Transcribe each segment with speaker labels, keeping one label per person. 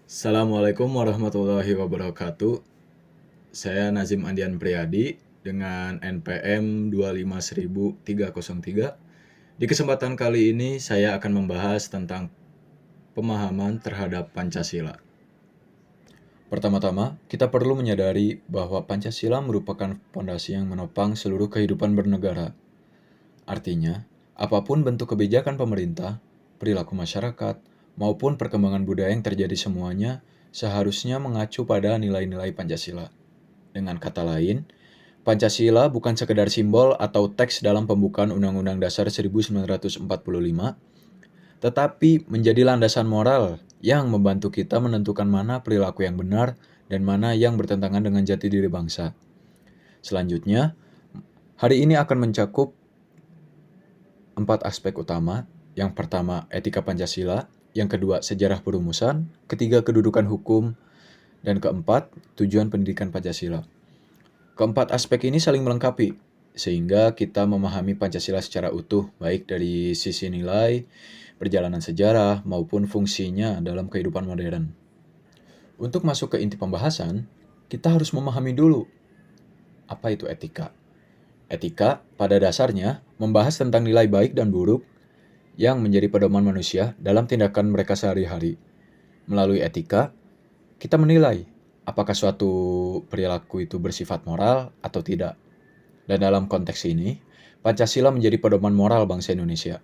Speaker 1: Assalamualaikum warahmatullahi wabarakatuh. Saya Nazim Andian Priyadi dengan NPM 2510303. Di kesempatan kali ini saya akan membahas tentang pemahaman terhadap Pancasila. Pertama-tama, kita perlu menyadari bahwa Pancasila merupakan fondasi yang menopang seluruh kehidupan bernegara. Artinya, apapun bentuk kebijakan pemerintah, perilaku masyarakat, maupun perkembangan budaya yang terjadi semuanya seharusnya mengacu pada nilai-nilai Pancasila. Dengan kata lain, Pancasila bukan sekedar simbol atau teks dalam pembukaan Undang-Undang Dasar 1945, tetapi menjadi landasan moral yang membantu kita menentukan mana perilaku yang benar dan mana yang bertentangan dengan jati diri bangsa. Selanjutnya, hari ini akan mencakup 4 aspek utama. Yang pertama, etika Pancasila. Yang kedua, sejarah perumusan. Ketiga, kedudukan hukum. Dan keempat, tujuan pendidikan Pancasila. Keempat aspek ini saling melengkapi, sehingga kita memahami Pancasila secara utuh, baik dari sisi nilai, perjalanan sejarah, maupun fungsinya dalam kehidupan modern. Untuk masuk ke inti pembahasan, kita harus memahami dulu apa itu etika. Etika pada dasarnya membahas tentang nilai baik dan buruk yang menjadi pedoman manusia dalam tindakan mereka sehari-hari. Melalui etika, kita menilai apakah suatu perilaku itu bersifat moral atau tidak. Dan dalam konteks ini, Pancasila menjadi pedoman moral bangsa Indonesia.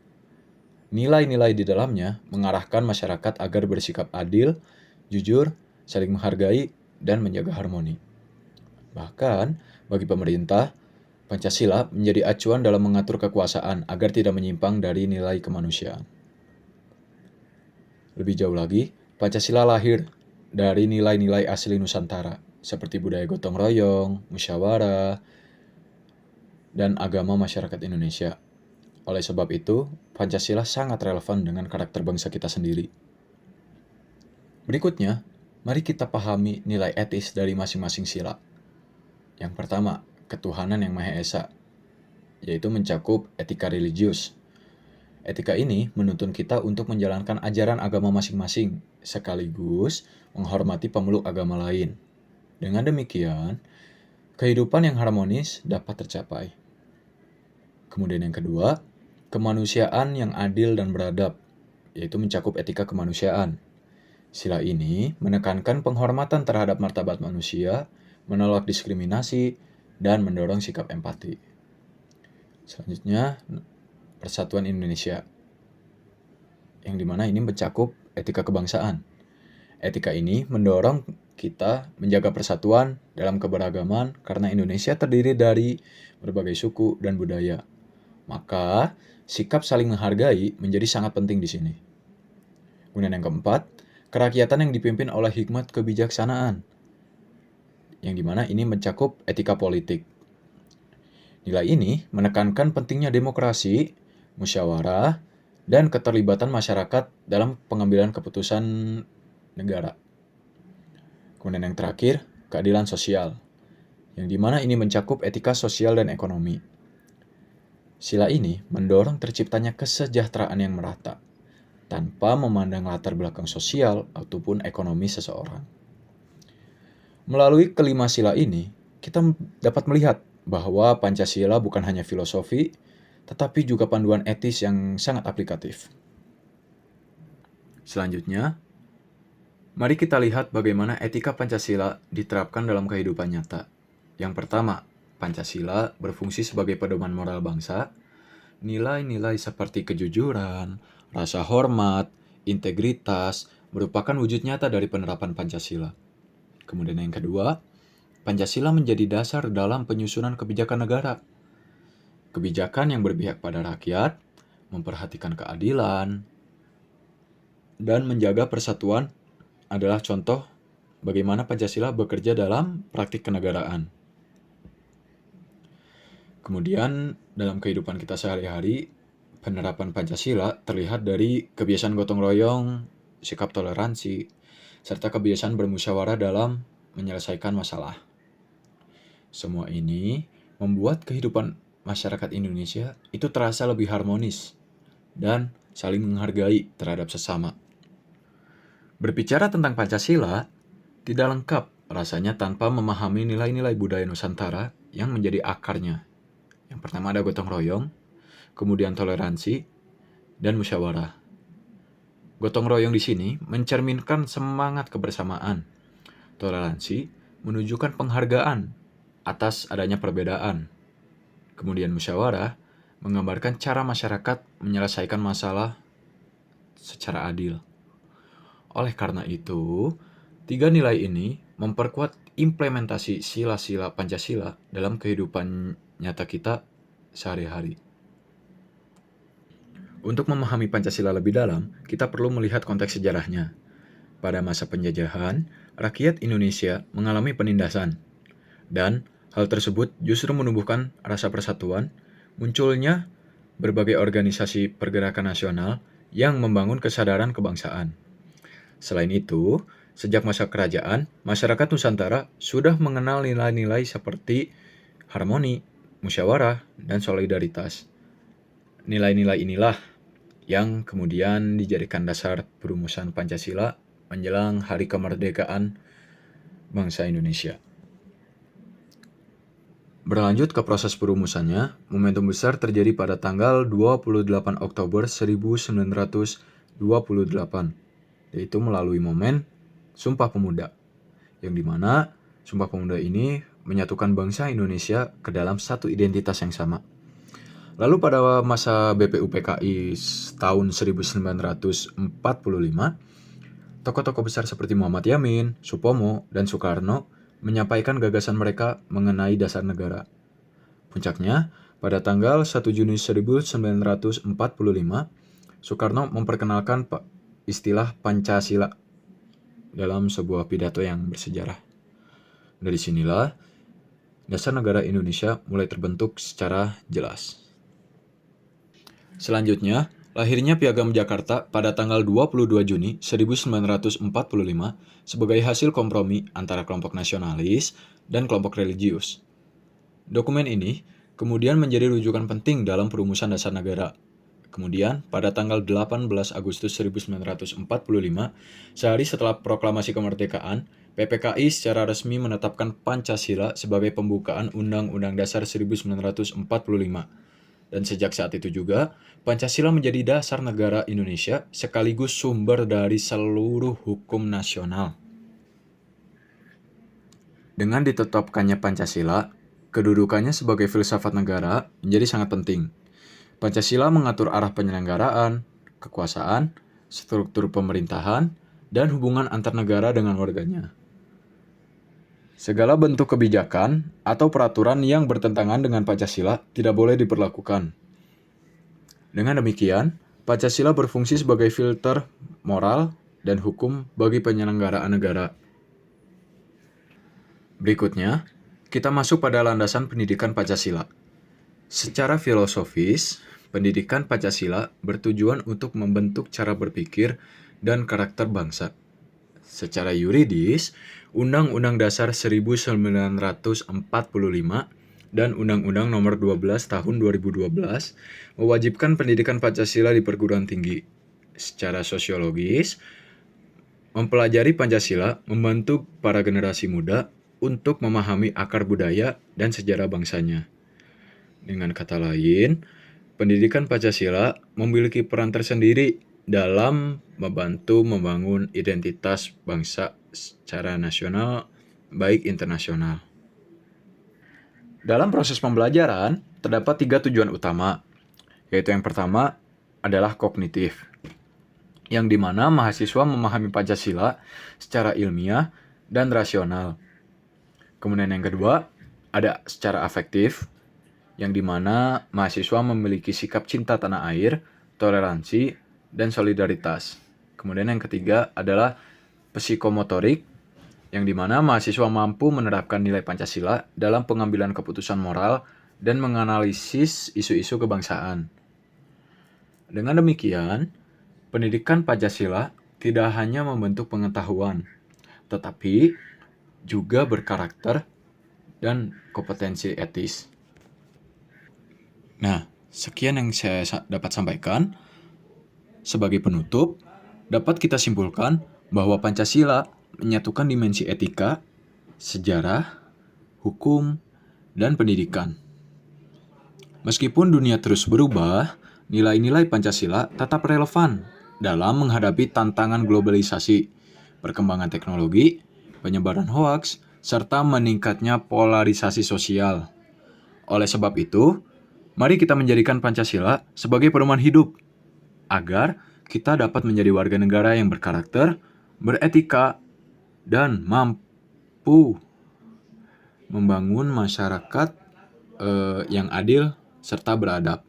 Speaker 1: Nilai-nilai di dalamnya mengarahkan masyarakat agar bersikap adil, jujur, saling menghargai, dan menjaga harmoni. Bahkan, bagi pemerintah, Pancasila menjadi acuan dalam mengatur kekuasaan agar tidak menyimpang dari nilai kemanusiaan. Lebih jauh lagi, Pancasila lahir dari nilai-nilai asli Nusantara, seperti budaya gotong royong, musyawarah, dan agama masyarakat Indonesia. Oleh sebab itu, Pancasila sangat relevan dengan karakter bangsa kita sendiri. Berikutnya, mari kita pahami nilai etis dari masing-masing sila. Yang pertama, ketuhanan yang Maha Esa, yaitu mencakup etika religius. Etika ini menuntun kita untuk menjalankan ajaran agama masing-masing, sekaligus menghormati pemeluk agama lain. Dengan demikian, kehidupan yang harmonis dapat tercapai. Kemudian yang kedua, kemanusiaan yang adil dan beradab, yaitu mencakup etika kemanusiaan. Sila ini menekankan penghormatan terhadap martabat manusia, menolak diskriminasi, dan mendorong sikap empati. Selanjutnya, Persatuan Indonesia, yang dimana ini mencakup etika kebangsaan. Etika ini mendorong kita menjaga persatuan dalam keberagaman karena Indonesia terdiri dari berbagai suku dan budaya. Maka, sikap saling menghargai menjadi sangat penting di sini. Kemudian yang keempat, kerakyatan yang dipimpin oleh hikmat kebijaksanaan, yang dimana ini mencakup etika politik. Nilai ini menekankan pentingnya demokrasi, musyawarah, dan keterlibatan masyarakat dalam pengambilan keputusan negara. Kemudian yang terakhir, keadilan sosial, yang dimana ini mencakup etika sosial dan ekonomi. Sila ini mendorong terciptanya kesejahteraan yang merata, tanpa memandang latar belakang sosial ataupun ekonomi seseorang. Melalui kelima sila ini, kita dapat melihat bahwa Pancasila bukan hanya filosofi, tetapi juga panduan etis yang sangat aplikatif. Selanjutnya, mari kita lihat bagaimana etika Pancasila diterapkan dalam kehidupan nyata. Yang pertama, Pancasila berfungsi sebagai pedoman moral bangsa. Nilai-nilai seperti kejujuran, rasa hormat, integritas merupakan wujud nyata dari penerapan Pancasila. Kemudian yang kedua, Pancasila menjadi dasar dalam penyusunan kebijakan negara. Kebijakan yang berpihak pada rakyat, memperhatikan keadilan, dan menjaga persatuan adalah contoh bagaimana Pancasila bekerja dalam praktik kenegaraan. Kemudian, dalam kehidupan kita sehari-hari, penerapan Pancasila terlihat dari kebiasaan gotong royong, sikap toleransi, serta kebiasaan bermusyawarah dalam menyelesaikan masalah. Semua ini membuat kehidupan masyarakat Indonesia itu terasa lebih harmonis dan saling menghargai terhadap sesama. Berbicara tentang Pancasila, tidak lengkap rasanya tanpa memahami nilai-nilai budaya Nusantara yang menjadi akarnya. Yang pertama ada gotong royong, kemudian toleransi, dan musyawarah. Gotong royong di sini mencerminkan semangat kebersamaan. Toleransi menunjukkan penghargaan atas adanya perbedaan. Kemudian musyawarah menggambarkan cara masyarakat menyelesaikan masalah secara adil. Oleh karena itu, tiga nilai ini memperkuat implementasi sila-sila Pancasila dalam kehidupan nyata kita sehari-hari. Untuk memahami Pancasila lebih dalam, kita perlu melihat konteks sejarahnya. Pada masa penjajahan, rakyat Indonesia mengalami penindasan, dan hal tersebut justru menumbuhkan rasa persatuan, munculnya berbagai organisasi pergerakan nasional yang membangun kesadaran kebangsaan. Selain itu, sejak masa kerajaan, masyarakat Nusantara sudah mengenal nilai-nilai seperti harmoni, musyawarah, dan solidaritas. Nilai-nilai inilah yang kemudian dijadikan dasar perumusan Pancasila menjelang Hari Kemerdekaan bangsa Indonesia. Berlanjut ke proses perumusannya, momentum besar terjadi pada tanggal 28 Oktober 1928, yaitu melalui momen Sumpah Pemuda, yang dimana Sumpah Pemuda ini menyatukan bangsa Indonesia ke dalam satu identitas yang sama. Lalu pada masa BPUPKI tahun 1945, tokoh-tokoh besar seperti Muhammad Yamin, Supomo, dan Soekarno menyampaikan gagasan mereka mengenai dasar negara. Puncaknya, pada tanggal 1 Juni 1945, Soekarno memperkenalkan istilah Pancasila dalam sebuah pidato yang bersejarah. Dari sinilah, dasar negara Indonesia mulai terbentuk secara jelas. Selanjutnya, lahirnya Piagam Jakarta pada tanggal 22 Juni 1945 sebagai hasil kompromi antara kelompok nasionalis dan kelompok religius. Dokumen ini kemudian menjadi rujukan penting dalam perumusan dasar negara. Kemudian, pada tanggal 18 Agustus 1945, sehari setelah proklamasi kemerdekaan, PPKI secara resmi menetapkan Pancasila sebagai pembukaan Undang-Undang Dasar 1945. Dan sejak saat itu juga, Pancasila menjadi dasar negara Indonesia sekaligus sumber dari seluruh hukum nasional. Dengan ditetapkannya Pancasila, kedudukannya sebagai filsafat negara menjadi sangat penting. Pancasila mengatur arah penyelenggaraan, kekuasaan, struktur pemerintahan, dan hubungan antar negara dengan warganya. Segala bentuk kebijakan atau peraturan yang bertentangan dengan Pancasila tidak boleh diberlakukan. Dengan demikian, Pancasila berfungsi sebagai filter moral dan hukum bagi penyelenggaraan negara. Berikutnya, kita masuk pada landasan pendidikan Pancasila. Secara filosofis, pendidikan Pancasila bertujuan untuk membentuk cara berpikir dan karakter bangsa. Secara yuridis, Undang-Undang Dasar 1945 dan Undang-Undang Nomor 12 Tahun 2012 mewajibkan pendidikan Pancasila di perguruan tinggi. Secara sosiologis, mempelajari Pancasila membantu para generasi muda untuk memahami akar budaya dan sejarah bangsanya. Dengan kata lain, pendidikan Pancasila memiliki peran tersendiri dalam membantu membangun identitas bangsa secara nasional, baik internasional. Dalam proses pembelajaran, terdapat 3 tujuan utama, yaitu yang pertama adalah kognitif, yang dimana mahasiswa memahami Pancasila secara ilmiah dan rasional. Kemudian yang kedua, ada secara afektif, yang dimana mahasiswa memiliki sikap cinta tanah air, toleransi, dan solidaritas. Kemudian yang ketiga adalah psikomotorik, yang dimana mahasiswa mampu menerapkan nilai Pancasila dalam pengambilan keputusan moral dan menganalisis isu-isu kebangsaan. Dengan demikian, pendidikan Pancasila tidak hanya membentuk pengetahuan, tetapi juga berkarakter dan kompetensi etis. Nah, sekian yang saya dapat sampaikan. Sebagai penutup, dapat kita simpulkan bahwa Pancasila menyatukan dimensi etika, sejarah, hukum, dan pendidikan. Meskipun dunia terus berubah, nilai-nilai Pancasila tetap relevan dalam menghadapi tantangan globalisasi, perkembangan teknologi, penyebaran hoaks, serta meningkatnya polarisasi sosial. Oleh sebab itu, mari kita menjadikan Pancasila sebagai pedoman hidup agar kita dapat menjadi warga negara yang berkarakter, beretika, dan mampu membangun masyarakat yang adil serta beradab.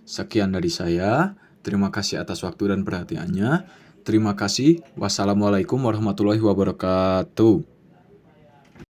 Speaker 1: Sekian dari saya. Terima kasih atas waktu dan perhatiannya. Terima kasih. Wassalamualaikum warahmatullahi wabarakatuh.